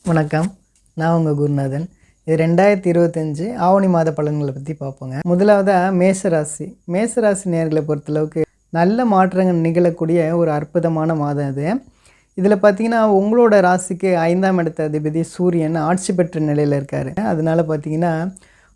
வணக்கம். நான் உங்கள் குருநாதன். இது 2025 ஆவணி மாத பலன்களை பற்றி பார்ப்போங்க. முதலாவதா மேசராசி. மேசராசி நேயர்களை பொறுத்தளவுக்கு நல்ல மாற்றங்கள் நிகழக்கூடிய ஒரு அற்புதமான மாதம் இது. இதில் பார்த்தீங்கன்னா உங்களோட ராசிக்கு 5ஆம் இடத்த அதிபதி சூரியன் ஆட்சி பெற்ற நிலையில் இருக்கார். அதனால் பார்த்தீங்கன்னா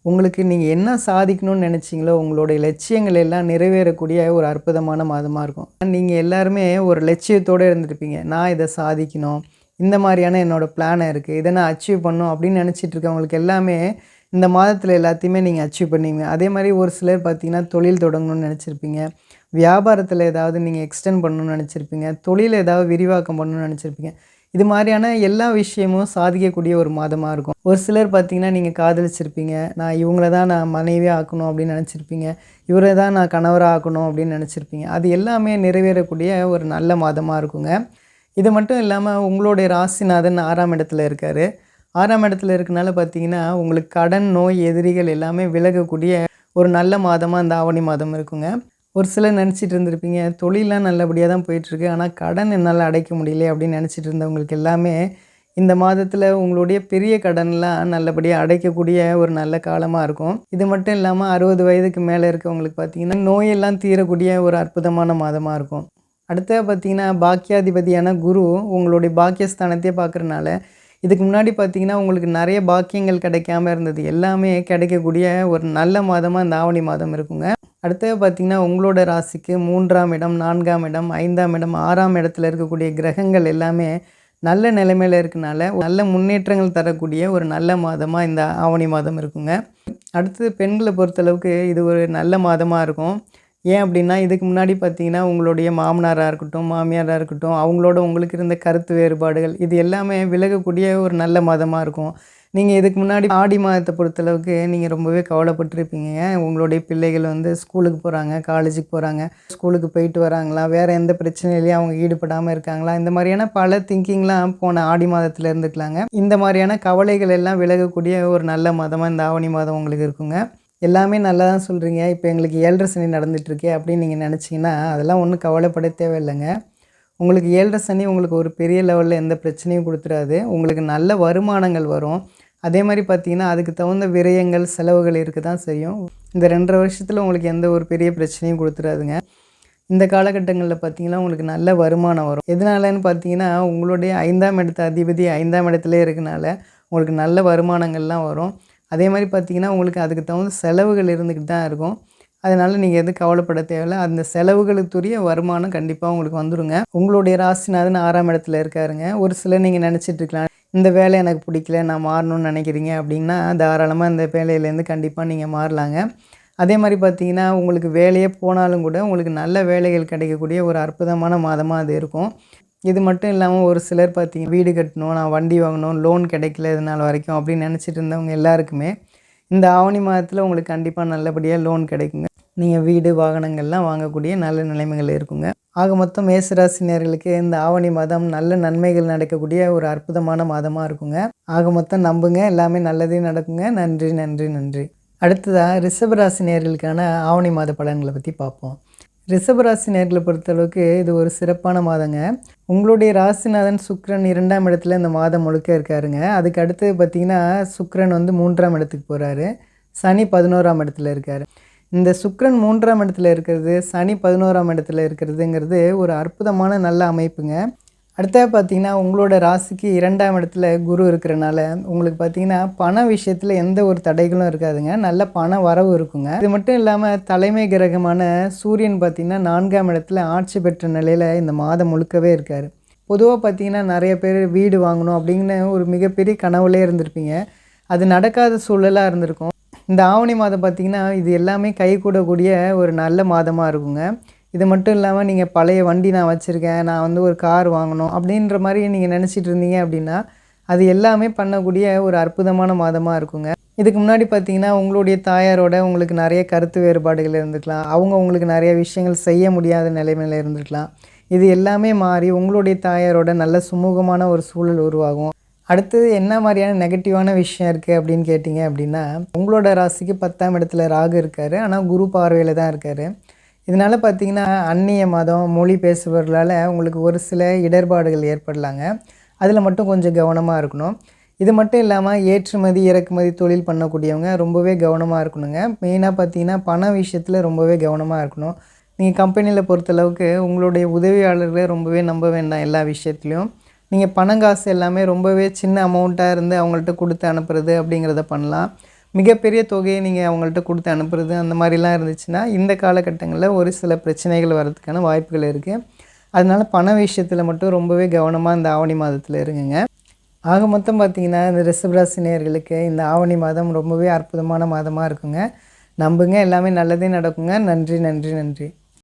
உங்களுக்கு நீங்கள் என்ன சாதிக்கணும்னு நினச்சிங்களோ உங்களுடைய லட்சியங்கள் எல்லாம் நிறைவேறக்கூடிய ஒரு அற்புதமான மாதமாக இருக்கும். நீங்கள் எல்லாருமே ஒரு லட்சியத்தோடு இருந்திருப்பீங்க. நான் இதை சாதிக்கணும், இந்த மாதிரியான என்னோடய பிளான் இருக்குது, இதை நான் அச்சீவ் பண்ணணும் அப்படின்னு நினச்சிட்டு இருக்கவங்களுக்கு எல்லாமே இந்த மாதத்தில் எல்லாத்தையுமே நீங்கள் அச்சீவ் பண்ணுவீங்க. அதே மாதிரி ஒரு சிலர் பார்த்தீங்கன்னா தொழில் தொடங்கணும்னு நினச்சிருப்பீங்க, வியாபாரத்தில் ஏதாவது நீங்கள் எக்ஸ்டெண்ட் பண்ணணும்னு நினச்சிருப்பீங்க, தொழில் ஏதாவது விரிவாக்கம் பண்ணணும்னு நினச்சிருப்பீங்க. இது மாதிரியான எல்லா விஷயமும் சாதிக்கக்கூடிய ஒரு மாதமாக இருக்கும். ஒரு சிலர் பார்த்தீங்கன்னா நீங்கள் காதலிச்சிருப்பீங்க, நான் இவங்கள தான் நான் மனைவியாக ஆக்கணும் அப்படின்னு நினச்சிருப்பீங்க, இவரை தான் நான் கணவராக ஆக்கணும் அப்படின்னு நினச்சிருப்பீங்க. அது எல்லாமே நிறைவேறக்கூடிய ஒரு நல்ல மாதமாக இருக்குங்க. இது மட்டும் இல்லாமல் உங்களுடைய ராசிநாதன் 6ஆம் இடத்துல இருக்கார். 6ஆம் இடத்துல இருக்கனால பார்த்தீங்கன்னா உங்களுக்கு கடன், நோய், எதிரிகள் எல்லாமே விலகக்கூடிய ஒரு நல்ல மாதமாக இந்த ஆவணி மாதம் இருக்குங்க. ஒரு சிலர் நினச்சிட்டு இருந்திருப்பீங்க, தொழிலெலாம் நல்லபடியாக தான் போயிட்டுருக்கு, ஆனால் கடன் என்னால் அடைக்க முடியல அப்படின்னு நினச்சிட்டு இருந்தவங்களுக்கு எல்லாமே இந்த மாதத்தில் உங்களுடைய பெரிய கடன்லாம் நல்லபடியாக அடைக்கக்கூடிய ஒரு நல்ல காலமாக இருக்கும். இது மட்டும் இல்லாமல் 60 வயதுக்கு மேலே இருக்கவங்களுக்கு பார்த்தீங்கன்னா நோயெல்லாம் தீரக்கூடிய ஒரு அற்புதமான மாதமாக இருக்கும். அடுத்தது பார்த்தீங்கன்னா பாக்கியாதிபதியான குரு உங்களுடைய பாக்கியஸ்தானத்தையே பார்க்குறனால இதுக்கு முன்னாடி பார்த்தீங்கன்னா உங்களுக்கு நிறைய பாக்கியங்கள் கிடைக்காம இருந்தது எல்லாமே கிடைக்கக்கூடிய ஒரு நல்ல மாதமாக இந்த ஆவணி மாதம் இருக்குங்க. அடுத்தது பார்த்திங்கன்னா உங்களோட ராசிக்கு 3ஆம் இடம், 4ஆம் இடம், 5ஆம் இடம், 6ஆம் இடத்துல இருக்கக்கூடிய கிரகங்கள் எல்லாமே நல்ல நிலைமையில் இருக்கனால நல்ல முன்னேற்றங்கள் தரக்கூடிய ஒரு நல்ல மாதமாக இந்த ஆவணி மாதம் இருக்குங்க. அடுத்தது பெண்களை பொறுத்தளவுக்கு இது ஒரு நல்ல மாதமாக இருக்கும். ஏன் அப்படின்னா இதுக்கு முன்னாடி பார்த்தீங்கன்னா உங்களுடைய மாமனாராக இருக்கட்டும், மாமியாராக இருக்கட்டும், அவங்களோட உங்களுக்கு இருந்த கருத்து வேறுபாடுகள் இது எல்லாமே விலகக்கூடிய ஒரு நல்ல மாதமாக இருக்கும். நீங்கள் இதுக்கு முன்னாடி ஆடி மாதத்தை பொறுத்தளவுக்கு நீங்கள் ரொம்பவே கவலைப்பட்டுருப்பீங்க. உங்களுடைய பிள்ளைகள் வந்து ஸ்கூலுக்கு போகிறாங்க, காலேஜுக்கு போகிறாங்க, ஸ்கூலுக்கு போயிட்டு வராங்களா, வேறு எந்த பிரச்சனையிலையும் அவங்க ஈடுபடாமல் இருக்காங்களா, இந்த மாதிரியான பல திங்கிங்லாம் போன ஆடி மாதத்தில் இருந்துக்கலாங்க. இந்த மாதிரியான கவலைகள் எல்லாம் விலகக்கூடிய ஒரு நல்ல மாதமாக இந்த ஆவணி மாதம் உங்களுக்கு இருக்குங்க. எல்லாமே நல்லா தான் சொல்கிறீங்க, இப்போ எங்களுக்கு 7.5 சனி நடந்துகிட்ருக்கே அப்படின்னு நீங்கள் நினச்சிங்கன்னா அதெல்லாம் ஒன்றும் கவலைப்பட தேவையில்லைங்க. உங்களுக்கு 7.5 சனி உங்களுக்கு ஒரு பெரிய லெவலில் எந்த பிரச்சனையும் கொடுத்துடாது. உங்களுக்கு நல்ல வருமானங்கள் வரும். அதே மாதிரி பார்த்தீங்கன்னா அதுக்கு தகுந்த விரயங்கள், செலவுகள் இருக்க தான் செய்யும். இந்த 2.5 வருஷத்தில் உங்களுக்கு எந்த ஒரு பெரிய பிரச்சனையும் கொடுத்துடாதுங்க. இந்த காலகட்டங்களில் பார்த்தீங்கன்னா உங்களுக்கு நல்ல வருமானம் வரும். எதனாலன்னு பார்த்தீங்கன்னா உங்களுடைய 5ஆம் இடத்து அதிபதி 5ஆம் இடத்துலேயே இருக்கனால உங்களுக்கு நல்ல வருமானங்கள்லாம் வரும். அதே மாதிரி பார்த்தீங்கன்னா உங்களுக்கு அதுக்கு தகுந்த செலவுகள் இருந்துக்கிட்டு தான் இருக்கும். அதனால் நீங்கள் எதுவும் கவலைப்பட தேவையில்ல. அந்த செலவுகளுக்குரிய வருமானம் கண்டிப்பாக உங்களுக்கு வந்துடுங்க. உங்களுடைய ராசிநாதன் 6ஆம் இடத்துல இருக்காருங்க. ஒரு சிலர் நீங்கள் நினச்சிட்ருக்கலாம், இந்த வேலை எனக்கு பிடிக்கல, நான் மாறணும்னு நினைக்கிறீங்க அப்படின்னா தாராளமாக இந்த வேலையிலேருந்து கண்டிப்பாக நீங்கள் மாறலாங்க. அதே மாதிரி பார்த்தீங்கன்னா உங்களுக்கு வேலையே போனாலும் கூட உங்களுக்கு நல்ல வேலைகள் கிடைக்கக்கூடிய ஒரு அற்புதமான மாதமாக அது இருக்கும். இது மட்டும் இல்லாமல் ஒரு சிலர் பார்த்தீங்கன்னா வீடு கட்டணும், நான் வண்டி வாங்கணும், லோன் கிடைக்கல இது நாள் வரைக்கும் அப்படின்னு நினச்சிட்டு இருந்தவங்க எல்லாருக்குமே இந்த ஆவணி மாதத்தில் உங்களுக்கு கண்டிப்பாக நல்லபடியாக லோன் கிடைக்குங்க. நீங்கள் வீடு, வாகனங்கள்லாம் வாங்கக்கூடிய நல்ல நிலைமைகள் இருக்குங்க. ஆக மொத்தம் மேசராசினியர்களுக்கு இந்த ஆவணி மாதம் நல்ல நன்மைகள் நடக்கக்கூடிய ஒரு அற்புதமான மாதமாக இருக்குங்க. ஆக மொத்தம் நம்புங்க, எல்லாமே நல்லதே நடக்குங்க. நன்றி நன்றி நன்றி. அடுத்ததாக ரிஷபராசினியர்களுக்கான ஆவணி மாத பலன்களை பற்றி பார்ப்போம். ரிஷபராசி நேர்களை பொறுத்தளவுக்கு இது ஒரு சிறப்பான மாதங்க. உங்களுடைய ராசிநாதன் சுக்கிரன் 2ஆம் இடத்துல இந்த மாதம் முழுக்க இருக்காருங்க. அதுக்கு அடுத்து பார்த்திங்கன்னா சுக்கிரன் வந்து 3ஆம் இடத்துக்கு போகிறாரு, சனி 11ஆம் இடத்துல இருக்கார். இந்த சுக்கிரன் 3ஆம் இடத்துல இருக்கிறது, சனி 11ஆம் இடத்துல இருக்கிறதுங்கிறது ஒரு அற்புதமான நல்ல அமைப்புங்க. அடுத்தது பார்த்திங்கன்னா உங்களோட ராசிக்கு 2ஆம் இடத்துல குரு இருக்கிறனால உங்களுக்கு பார்த்திங்கன்னா பண விஷயத்தில் எந்த ஒரு தடைகளும் இருக்காதுங்க. நல்ல பண வரவு இருக்குங்க. இது மட்டும் இல்லாமல் தலைமை கிரகமான சூரியன் பார்த்திங்கன்னா 4ஆம் இடத்துல ஆட்சி பெற்ற நிலையில் இந்த மாதம் முழுக்கவே இருக்கார். பொதுவாக பார்த்திங்கன்னா நிறைய பேர் வீடு வாங்கணும் அப்படின்னு ஒரு மிகப்பெரிய கனவுலே இருந்திருப்பீங்க. அது நடக்காத சூழலாக இருந்திருக்கும். இந்த ஆவணி மாதம் பார்த்திங்கன்னா இது எல்லாமே கைகூடக்கூடிய ஒரு நல்ல மாதமாக இருக்குங்க. இது மட்டும் இல்லாமல் நீங்கள் பழைய வண்டி நான் வச்சுருக்கேன், நான் வந்து ஒரு கார் வாங்கணும் அப்படின்ற மாதிரி நீங்கள் நினச்சிட்டு இருந்தீங்க அப்படின்னா அது எல்லாமே பண்ணக்கூடிய ஒரு அற்புதமான மாதமாக இருக்குங்க. இதுக்கு முன்னாடி பார்த்தீங்கன்னா உங்களுடைய தாயாரோட உங்களுக்கு நிறைய கருத்து வேறுபாடுகள் இருந்துக்கலாம், அவங்க உங்களுக்கு நிறைய விஷயங்கள் செய்ய முடியாத நிலைமையில் இருந்துருக்கலாம். இது எல்லாமே மாறி உங்களுடைய தாயாரோட நல்ல சுமூகமான ஒரு சூழல் உருவாகும். அடுத்தது என்ன மாதிரியான நெகட்டிவான விஷயம் இருக்குது அப்படின்னு கேட்டிங்க அப்படின்னா உங்களோட ராசிக்கு 10ஆம் இடத்துல ராகு இருக்கார், ஆனால் குரு பார்வையில் தான் இருக்கார். இதனால் பார்த்திங்கன்னா அந்நிய மதம், மொழி பேசுபவர்களால் உங்களுக்கு ஒரு சில இடர்பாடுகள் ஏற்படலாங்க. அதில் மட்டும் கொஞ்சம் கவனமாக இருக்கணும். இது மட்டும் இல்லாமல் ஏற்றுமதி இறக்குமதி தொழில் பண்ணக்கூடியவங்க ரொம்பவே கவனமாக இருக்கணுங்க. மெயினாக பார்த்தீங்கன்னா பண விஷயத்தில் ரொம்பவே கவனமாக இருக்கணும். நீங்கள் கம்பெனியில் பொறுத்தளவுக்கு உங்களுடைய உதவியாளர்களை ரொம்பவே நம்ப வேண்டாம் எல்லா விஷயத்துலையும். நீங்கள் பணம் காசு எல்லாமே ரொம்பவே சின்ன அமௌண்ட்டாக இருந்து அவங்கள்ட்ட கொடுத்து அனுப்புறது அப்படிங்கிறத பண்ணலாம். மிகப்பெரிய தொகையை நீங்கள் அவங்கள்ட்ட கொடுத்து அனுப்புறது அந்த மாதிரிலாம் இருந்துச்சுன்னா இந்த காலகட்டங்களில் ஒரு சில பிரச்சனைகள் வர்றதுக்கான வாய்ப்புகள் இருக்குது. அதனால பண விஷயத்தில் மட்டும் ரொம்பவே கவனமாக இந்த ஆவணி மாதத்தில் இருங்கங்க. ஆக மொத்தம் பார்த்திங்கன்னா இந்த ரிஷபராசி நேயர்களுக்கு இந்த ஆவணி மாதம் ரொம்பவே அற்புதமான மாதமாக இருக்குங்க. நம்புங்க, எல்லாமே நல்லதே நடக்குங்க. நன்றி, நன்றி, நன்றி.